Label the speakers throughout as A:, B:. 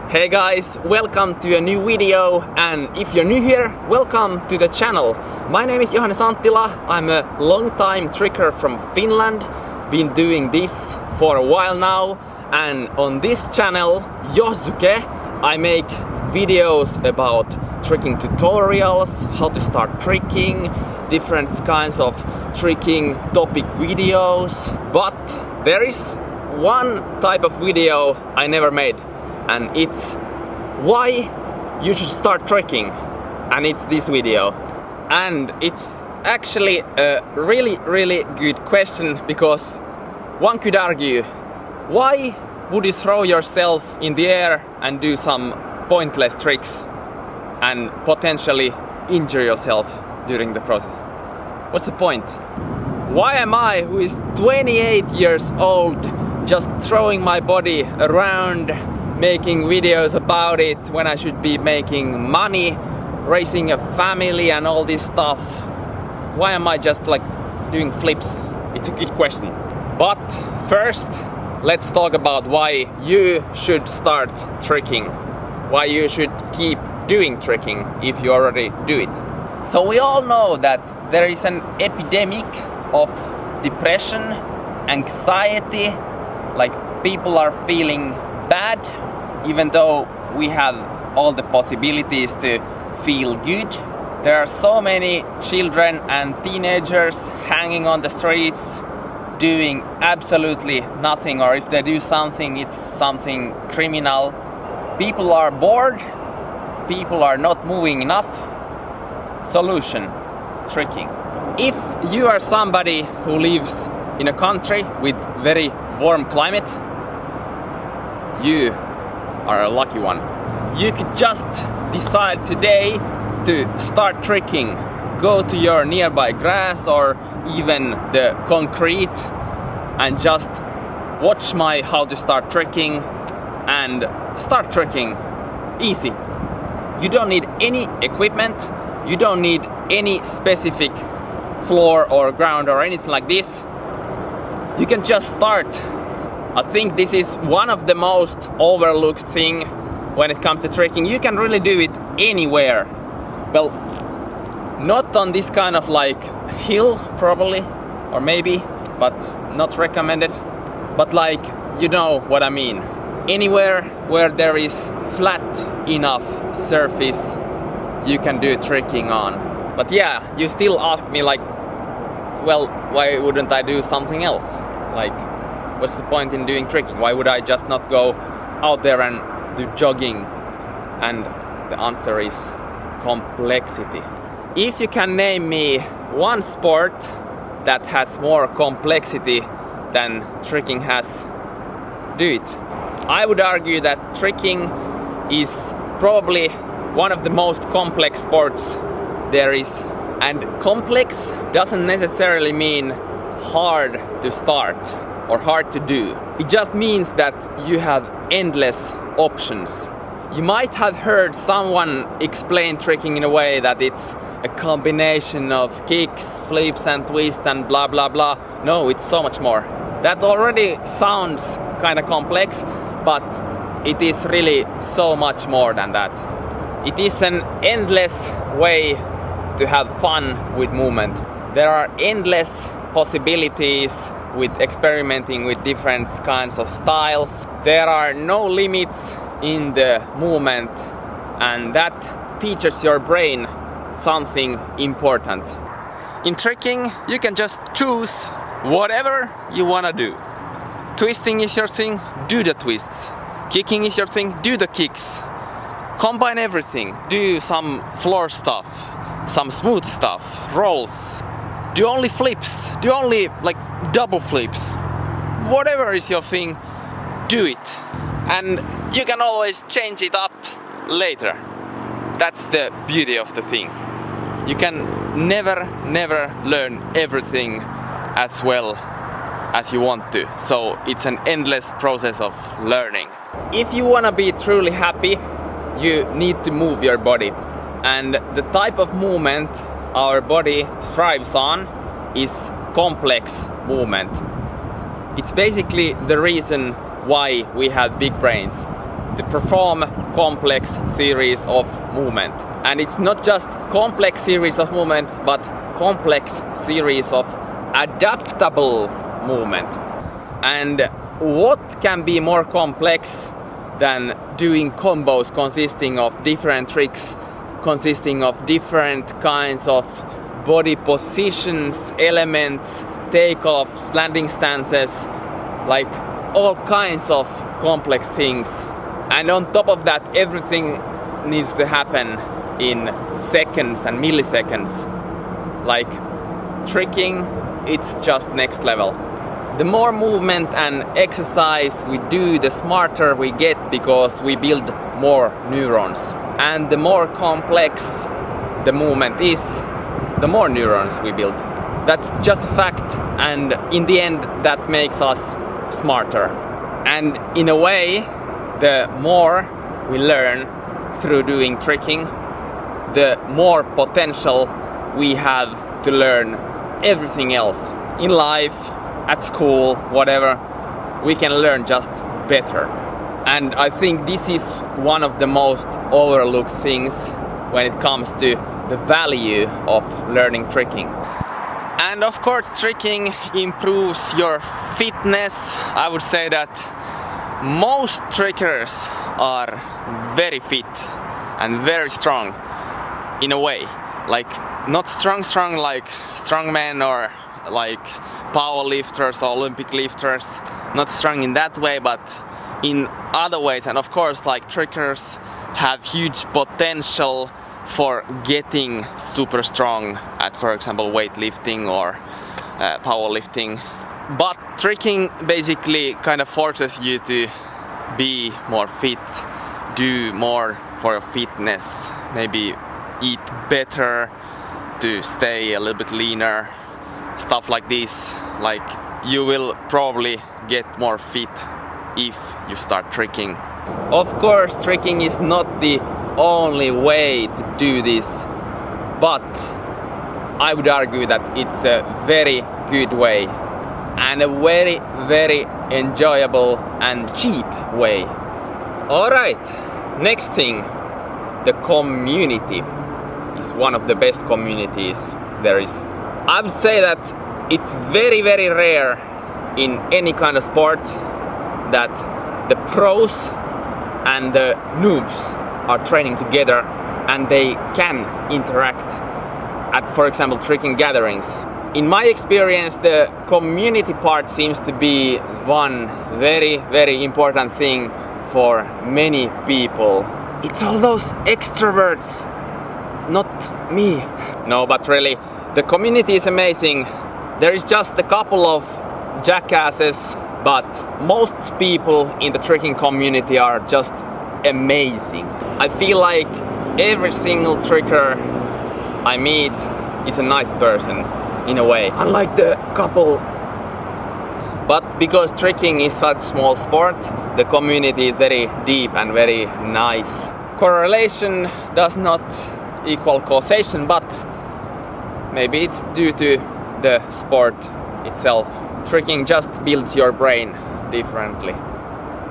A: Hey guys, welcome to a new video, and if you're new here, welcome to the channel. My name is Johannes Anttila. I'm a long-time tricker from Finland, been doing this for a while now, and on this channel, Yosuke, I make videos about tricking tutorials, how to start tricking, different kinds of tricking topic videos. But there is one type of video I never made, and it's why you should start tricking, and it's this video. And it's actually a really good question, because one could argue, why would you throw yourself in the air and do some pointless tricks and potentially injure yourself during the process? What's the point? Why am I, who is 28 years old, just throwing my body around, making videos about it when I should be making money, raising a family and all this stuff? Why am I just like doing flips? It's a good question. But first, let's talk about why you should start tricking. Why you should keep doing tricking if you already do it. So we all know that there is an epidemic of depression, anxiety, like people are feeling bad even though we have all the possibilities to feel good. There are so many children and teenagers hanging on the streets doing absolutely nothing, or if they do something, it's something criminal. People are bored, people are not moving enough. Solution: tricking. If you are somebody who lives in a country with very warm climate, you are a lucky one. You could just decide today to start tricking. Go to your nearby grass or even the concrete and just watch my how to start tricking and start tricking. Easy. You don't need any equipment, you don't need any specific floor or ground or anything like this. You can just start. I think this is one of the most overlooked thing when it comes to tricking. You can really do it anywhere. Well, not on this kind of like hill probably, or maybe, but not recommended. But like, you know what I mean. Anywhere where there is flat enough surface you can do tricking on. But yeah, you still ask me like, well, why wouldn't I do something else? Like, what's the point in doing tricking? Why would I just not go out there and do jogging? And the answer is complexity. If you can name me one sport that has more complexity than tricking has, do it. I would argue that tricking is probably one of the most complex sports there is. And complex doesn't necessarily mean hard to start or hard to do. It just means that you have endless options. You might have heard someone explain tricking in a way that it's a combination of kicks, flips and twists and blah blah blah. No, it's so much more. That already sounds kind of complex, but it is really so much more than that. It is an endless way to have fun with movement. There are endless possibilities with experimenting with different kinds of styles. There are no limits in the movement, and that teaches your brain something important. In tricking, you can just choose whatever you wanna do. Twisting is your thing, do the twists. Kicking is your thing, do the kicks. Combine everything, do some floor stuff, some smooth stuff, rolls. Do only flips, do only like double flips. Whatever is your thing, do it. And you can always change it up later. That's the beauty of the thing. You can never learn everything as well as you want to. So it's an endless process of learning. If you wanna be truly happy, you need to move your body. And the type of movement our body thrives on is complex movement. It's basically the reason why we have big brains. to perform complex series of movement. And it's not just complex series of movement, but complex series of adaptable movement. And what can be more complex than doing combos consisting of different tricks, consisting of different kinds of body positions, elements, takeoffs, landing stances, like all kinds of complex things. And on top of that, everything needs to happen in seconds and milliseconds. Like tricking, it's just next level. The more movement and exercise we do, the smarter we get, because we build more neurons. And the more complex the movement is, the more neurons we build. That's just a fact, and in the end that makes us smarter. And in a way, the more we learn through doing tricking, the more potential we have to learn everything else in life, at school, whatever. We can learn just better. And I think this is one of the most overlooked things when it comes to the value of learning tricking. And of course, tricking improves your fitness. I would say that most trickers are very fit and very strong in a way. Like not strong like strongmen or like power lifters or Olympic lifters, not strong in that way, but in other ways. And of course, like trickers have huge potential for getting super strong at, for example, weightlifting or powerlifting. But tricking basically kind of forces you to be more fit, do more for your fitness, maybe eat better to stay a little bit leaner. Stuff like this, like you will probably get more fit if you start tricking. Of course, tricking is not the only way to do this, but I would argue that it's a very good way and a very, very enjoyable and cheap way. Alright, next thing, the community is one of the best communities there is. I would say that it's very, very rare in any kind of sport that the pros and the noobs are training together and they can interact at, for example, tricking gatherings. In my experience, the community part seems to be one very, very important thing for many people. It's all those extroverts, not me. No, but really, the community is amazing. There is just a couple of jackasses, but most people in the tricking community are just amazing. I feel like every single tricker I meet is a nice person, in a way. Unlike the couple. But because tricking is such a small sport, the community is very deep and very nice. Correlation does not equal causation, but maybe it's due to the sport itself. Tricking just builds your brain differently.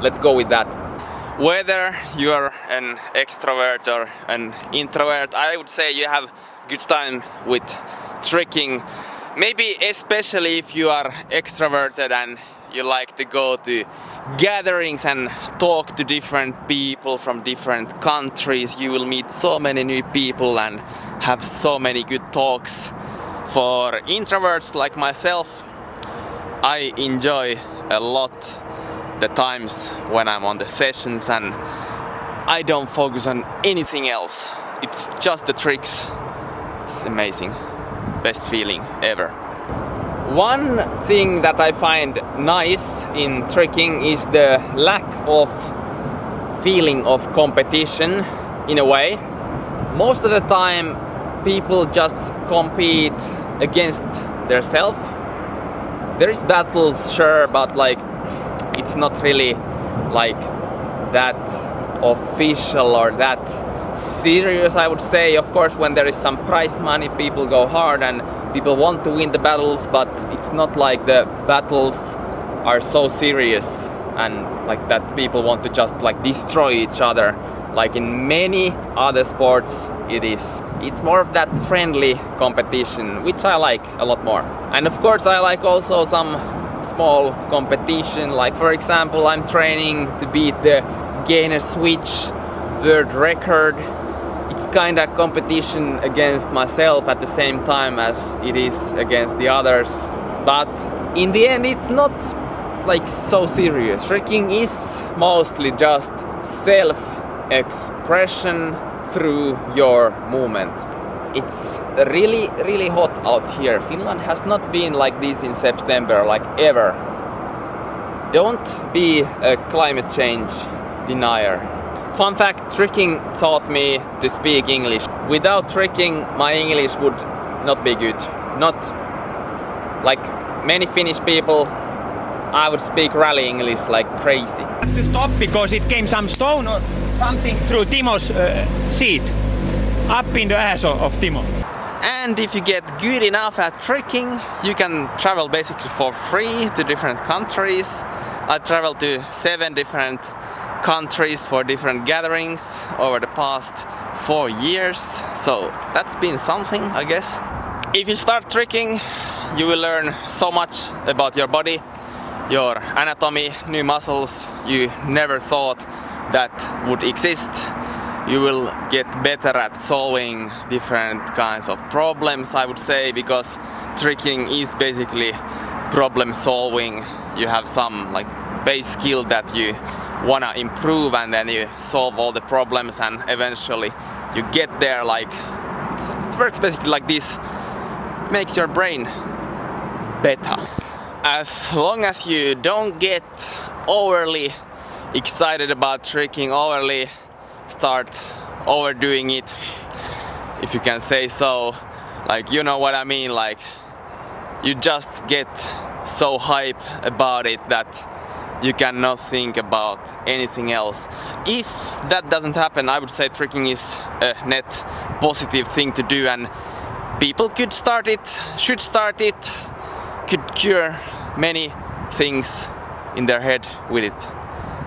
A: Let's go with that. Whether you're an extrovert or an introvert, I would say you have good time with tricking. Maybe especially if you are extroverted and you like to go to gatherings and talk to different people from different countries. You will meet so many new people and have so many good talks. For introverts like myself, I enjoy a lot the times when I'm on the sessions and I don't focus on anything else. It's just the tricks. It's amazing. Best feeling ever. One thing that I find nice in tricking is the lack of feeling of competition, in a way. Most of the time people just compete against themselves. There is battles, sure, but like it's not really like that official or that serious, I would say. Of course, when there is some prize money, people go hard and people want to win the battles, but it's not like the battles are so serious and like that people want to just like destroy each other. Like in many other sports it is. It's more of that friendly competition, which I like a lot more. And of course I like also some small competition, like for example I'm training to beat the gainer switch world record. It's kinda competition against myself at the same time as it is against the others. But in the end it's not like so serious. Tricking is mostly just self-expression through your movement. It's really hot out here. Finland has not been like this in September, like ever. Don't be a climate change denier. Fun fact, tricking taught me to speak English. Without tricking, my English would not be good. Not like many Finnish people, I would speak rally English like crazy.
B: I have to stop because it came some stone or something through Timo's seat. Up in the ass of Timo.
A: And if you get good enough at tricking, you can travel basically for free to different countries. I traveled to 7 different countries for different gatherings over the past 4 years. So that's been something, I guess. If you start tricking, you will learn so much about your body, your anatomy, new muscles you never thought that would exist. You will get better at solving different kinds of problems, I would say, because tricking is basically problem solving. You have some like base skill that you wanna improve, and then you solve all the problems, and eventually you get there. Like it works basically like this. It makes your brain better. As long as you don't get overly excited about tricking, overly start overdoing it, if you can say so, like, you know what I mean, like you just get so hype about it that you cannot think about anything else. If that doesn't happen, I would say tricking is a net positive thing to do, and people could start it, should start it, could cure many things in their head with it.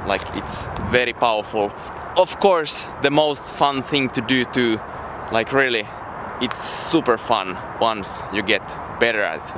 A: Like it's very powerful. Of course, the most fun thing to do too, like really, it's super fun once you get better at it.